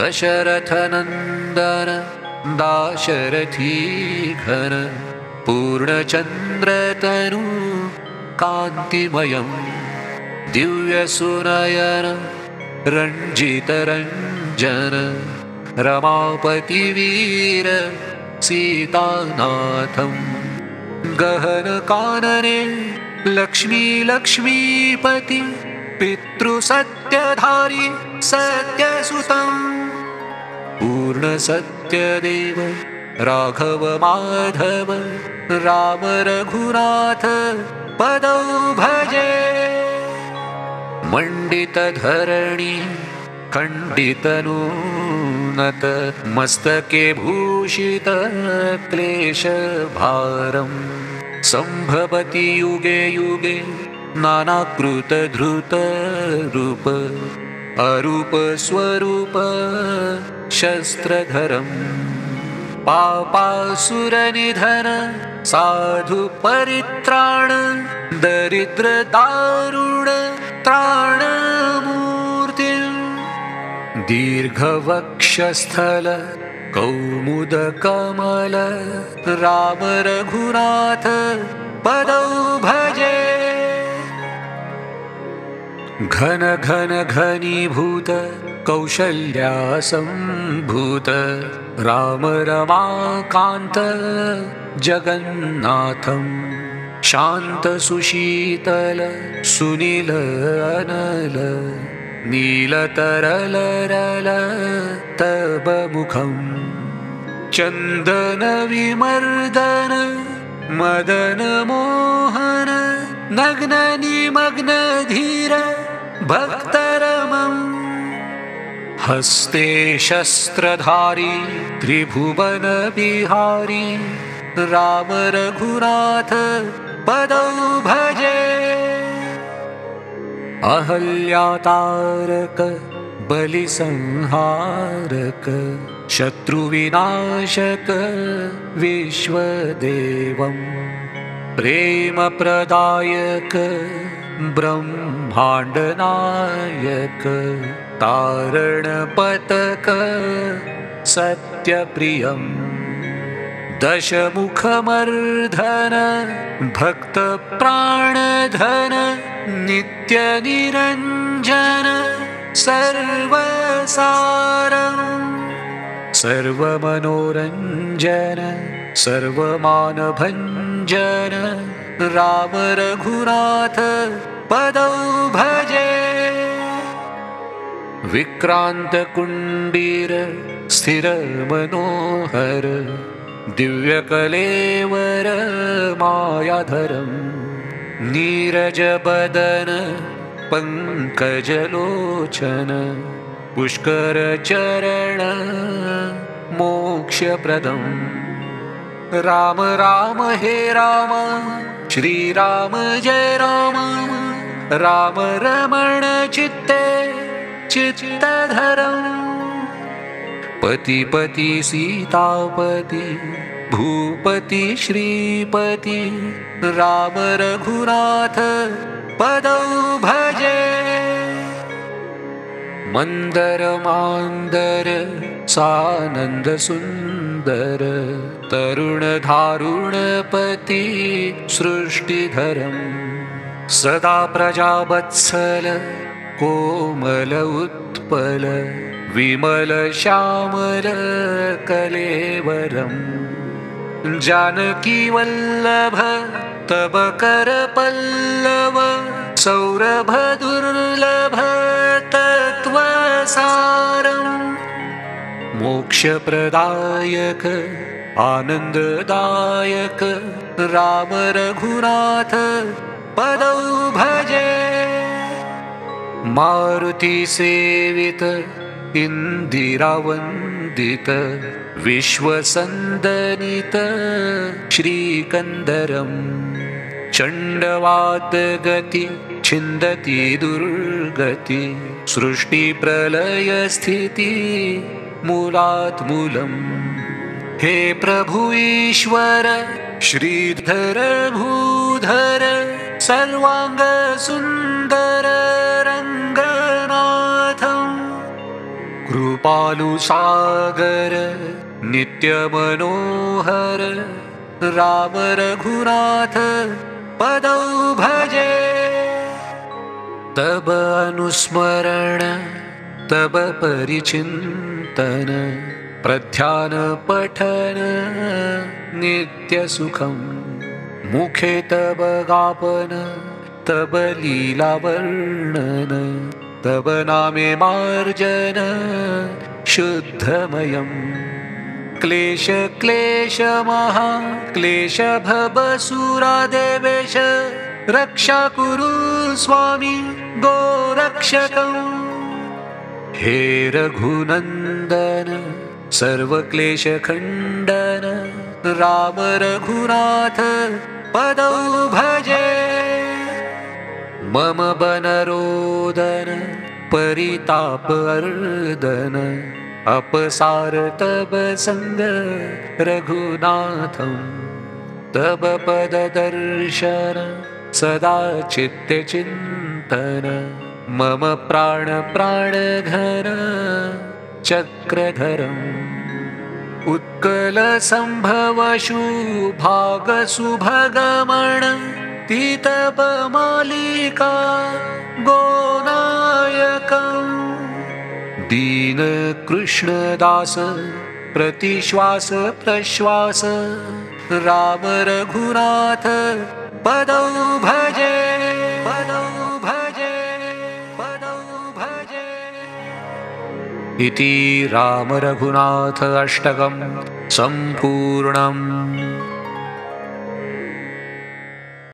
दशरथनन्दन दाशरथी घन पूर्णचन्द्रतनु कान्तिमयं दिव्यसुनयन रञ्जितरञ्जन रमापतिवीर सीतानाथं गहनकानने लक्ष्मीपति पितृसत्यधारी सत्यसुतं पूर्णसत्यदेव राघव माधव राम रघुनाथ पदौ भजे मण्डितधरणि खण्डितनूनत मस्तके भूषित क्लेशभारं सम्भवति युगे युगे नानाकृतधृतरूप अरूप स्वरूप शस्त्रधरं पापासुरनिधन साधु परित्राण दरिद्र दारुण त्राणमूर्तिं दीर्घवक्षस्थल कौमुदकमल राम रघुनाथ पदौ भजे घन घन घनीभूत कौशल्यासम्भूत राम रमाकान्त जगन्नाथं शान्त सुशीतल सुनील अनल नीलतरलरल तब मुखं चन्दन विमर्दन मदन मोहन नग्न निमग्न धीर भक्तरमं हस्ते शस्त्रधारी त्रिभुवन बिहारी राम रघुनाथ पदौ भजे अहल्यातारक बलिसंहारक शत्रुविनाशक विश्वदेवं प्रेमप्रदायक ब्रह्माण्डनायक तारणपतक सत्यप्रियं दशमुखमर्धन भक्तप्राणधन नित्यनिरञ्जन सर्वसारं सर्वमनोरञ्जन सर्वमानभञ्जन राम रघुनाथ पदौ भजे विक्रांत कुंडीर स्थिर मनोहर दिव्यकलेवर मायाधरं नीरज बदन पंकजलोचन पुष्कर चरण मोक्षप्रदं राम राम हे राम श्रीराम जय राम राम रमण चित्ते चित्तधरं पति पति सीतापति भूपति श्रीपति राम रघुनाथ पदौ भजे मंदर मांदर सानंद सुंदर तरुण धारुणपति सृष्टिधरं सदा प्रजावत्सल कोमल उत्पल विमल श्यामल कलेवरं जानकी वल्लभ तब कर पल्लव सौरभ दुर्लभ तत्वसारं मोक्षप्रदायक आनंददायक राम रघुनाथ पदौ भजे मारुति सेवित इंदिरावंदित विश्वसंदनित श्रीकंदरं चंडवात गति छिंदति दुर्गति सृष्टि प्रलय स्थिति मूलात् मूलम् हे प्रभु ईश्वर श्रीधर भूधर सर्वांग सुंदर रंगनाथं कृपालु सागर नित्य मनोहर राम रघुनाथ पदौ भजे। तब अनुस्मरण तब परिचिंतन प्रध्यान पठन नित्य सुखम। मुखे तब गापन तब लीला वर्णन तब नामे मार्जन शुद्धमयम्। क्लेश क्लेश महा क्लेश भवसुरा देवेश रक्षा कुरु स्वामी गोरक्षकम्। हे रघुनंदन सर्व क्लेश खंडन राम रघुनाथ पदौ भजे। मम बनरोदन परिताप अर्दन अपसार तब संग रघुनाथं। तब पद दर्शन सदा चित्ते चिंतन मम प्राण प्राण घन चक्रधरम्। उत्कल संभव शुभाग सुभगमण तीतप मालिका गोनायकम्। दीन कृष्णदास प्रतिश्वास प्रश्वास राम रघुनाथ पदौ भजे पदौ भजे पदौ भजे। इति राम रघुनाथ अष्टकं सम्पूर्णम्।